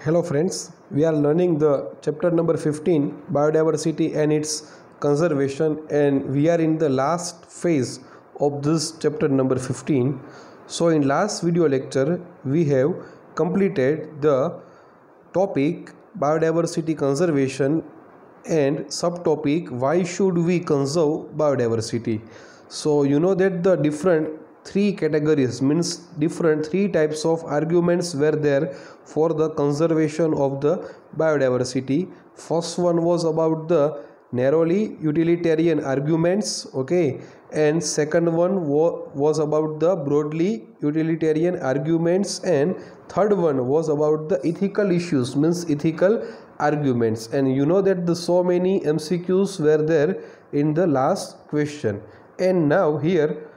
Hello friends, we are learning the chapter number 15 biodiversity and its conservation, and we are in the last phase of this chapter number 15. So in last video lecture we have completed the topic biodiversity conservation and subtopic why should we conserve biodiversity. So you know that the different three categories means different three types of arguments were there for the conservation of the biodiversity. First one was about the narrowly utilitarian arguments, okay, and second one was about the broadly utilitarian arguments, and third one was about the ethical issues means ethical arguments. And you know that the so many MCQs were there in the last question. And now here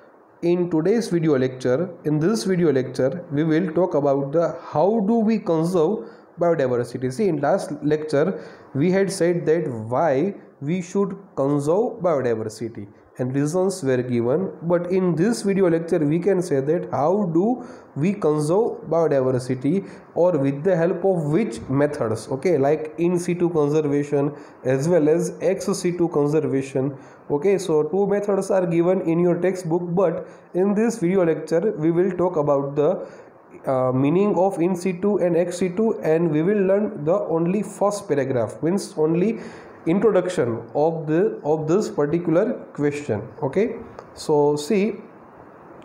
in today's video lecture, in this video lecture we will talk about the how do we conserve biodiversity. See, in last lecture we had said that why we should conserve biodiversity and reasons were given, but in this video lecture we can say that how do we conserve biodiversity or with the help of which methods, okay, like in situ conservation as well as ex situ conservation. Okay, so two methods are given in your textbook, but in this video lecture we will talk about the meaning of in situ and ex situ, and we will learn the only first paragraph means only introduction of this particular question. Okay, so see,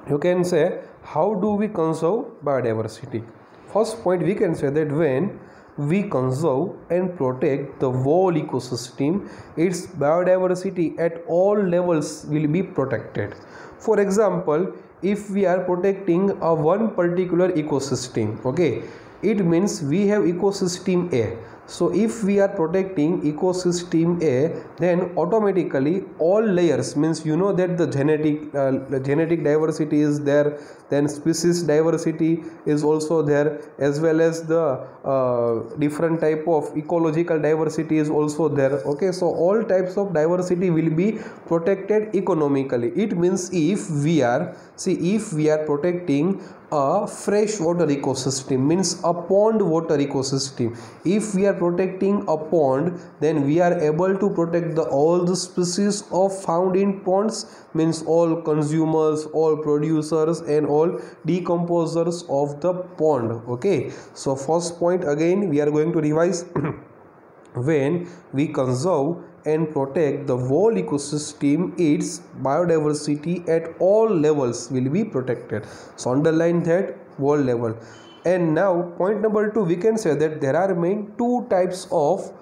you can say how do we conserve biodiversity. First point, we can say that when we conserve and protect the whole ecosystem, its biodiversity at all levels will be protected. For example, if we are protecting a one particular ecosystem, okay, it means we have ecosystem A. So if we are protecting ecosystem A, then automatically all layers means you know that the genetic diversity is there, then species diversity is also there, as well as the different type of ecological diversity is also there. Okay, so all types of diversity will be protected economically. It means if we are protecting a freshwater ecosystem means a pond water ecosystem, if we are protecting a pond, then we are able to protect all the species of found in ponds means all consumers, all producers and all decomposers of the pond. Okay, so first point again we are going to revise. When we conserve and protect the whole ecosystem, its biodiversity at all levels will be protected. So underline that, whole level. And now point number 2, we can say that there are main two types of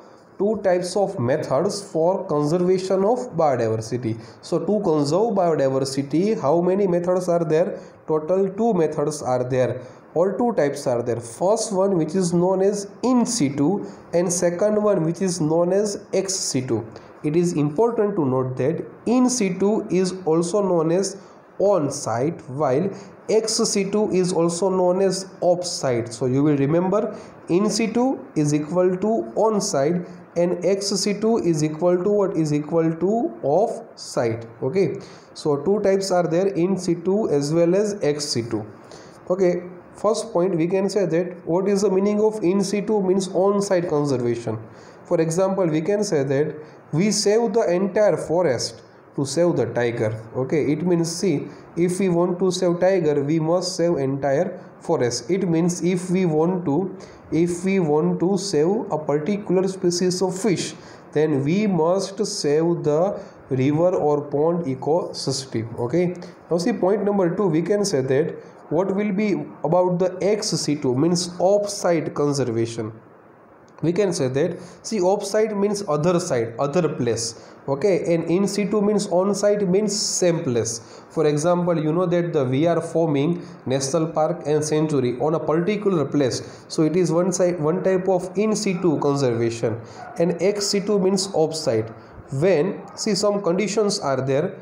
methods for conservation of biodiversity. So to conserve biodiversity, how many methods are there? Total 2 methods are there, or 2 types are there. First one which is known as in situ, and second one which is known as ex situ. It is important to note that in situ is also known as on site, while ex situ is also known as off site. So you will remember in situ is equal to on site and ex situ is equal to what? Is equal to off site. Okay, so 2 types are there, in situ as well as ex situ. Okay, first point we can say that what is the meaning of in situ means on site conservation. For example, we can say that we save the entire forest to save the tiger. Okay, it means, see, if we want to save tiger, we must save entire forest. It means if we want to save a particular species of fish, then we must save the river or pond ecosystem. Okay, now see point number 2, we can say that what will be about the ex situ means off-site conservation. We can say that, see, off-site means other side, other place. Okay, and in situ means on-site means same place. For example, you know that we are forming national park and sanctuary on a particular place. So it is one type of in situ conservation, and ex situ means off-site. When, see, some conditions are there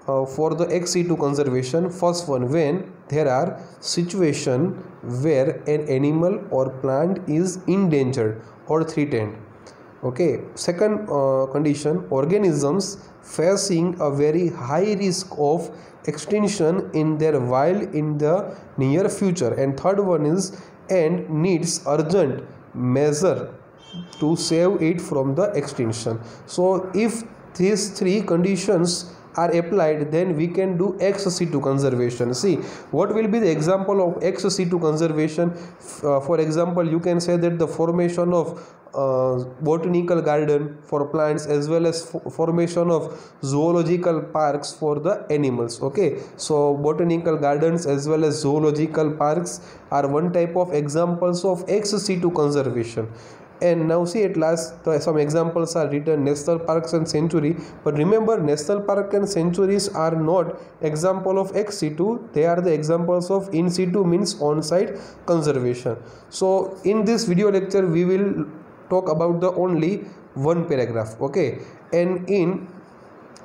for the ex situ conservation. First one, when there are situation where an animal or plant is endangered or threatened. Okay, second condition, organisms facing a very high risk of extinction in their wild in the near future. And third one is and needs urgent measure to save it from the extinction. So if these three conditions are applied, then we can do ex-situ conservation. See, what will be the example of ex-situ conservation? For example, you can say that the formation of botanical garden for plants, as well as formation of zoological parks for the animals. Okay, so botanical gardens as well as zoological parks are one type of examples of ex-situ conservation. And now see, at last some examples are written: national parks and sanctuary. But remember, national park and sanctuaries are not example of ex situ, they are the examples of in situ, means on site conservation. So in this video lecture we will talk about the only one paragraph. Okay, and in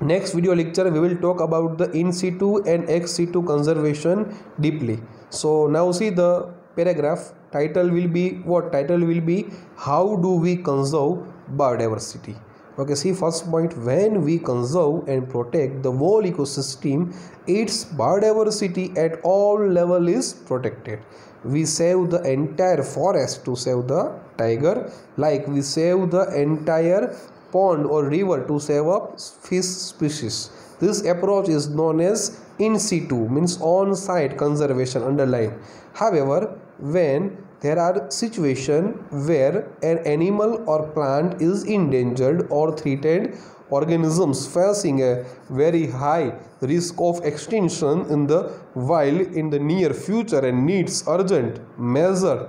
next video lecture we will talk about the in situ and ex situ conservation deeply. So now see the paragraph. Title will be what? Title will be how do we conserve biodiversity. Okay, see, first point: when we conserve and protect the whole ecosystem, its biodiversity at all level is protected. We save the entire forest to save the tiger, like we save the entire pond or river to save a fish species. This approach is known as in situ, means on site conservation, underline. However, when there are situations where an animal or plant is endangered or threatened, organisms facing a very high risk of extinction in the wild in the near future and needs urgent measures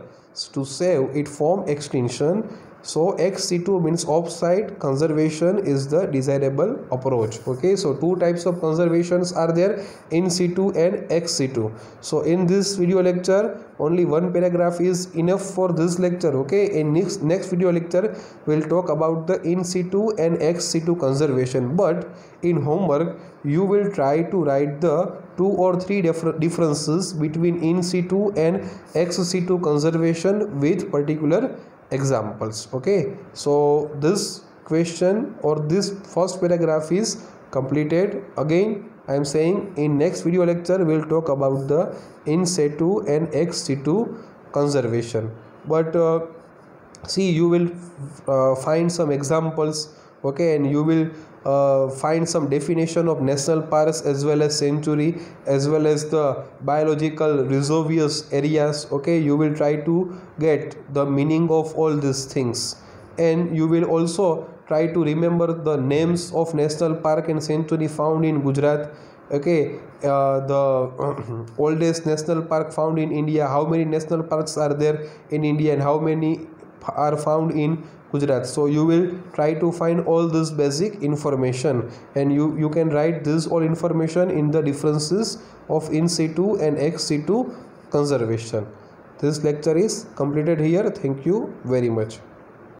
to save it from extinction. So ex situ means off-site conservation is the desirable approach. Okay, so two types of conservations are there: in situ and ex situ. So in this video lecture only one paragraph is enough for this lecture. Okay, in next video lecture we'll talk about the in situ and ex situ conservation. But in homework you will try to write the 2 or 3 differences between in situ and ex situ conservation with particular examples. Okay, so this question or this first paragraph is completed. Again I am saying, in next video lecture we will talk about the in situ and ex situ conservation. But see, you will find some examples. Okay, and you will find some definition of national parks as well as sanctuary, as well as the biological reservoirs areas. Okay, you will try to get the meaning of all these things, and you will also try to remember the names of national park and sanctuary found in Gujarat. Okay, the oldest national park found in India, how many national parks are there in India, and how many are found in Gujarat. So you will try to find all this basic information, and you can write this all information in the differences of in situ and ex situ conservation. This lecture is completed here. Thank you very much.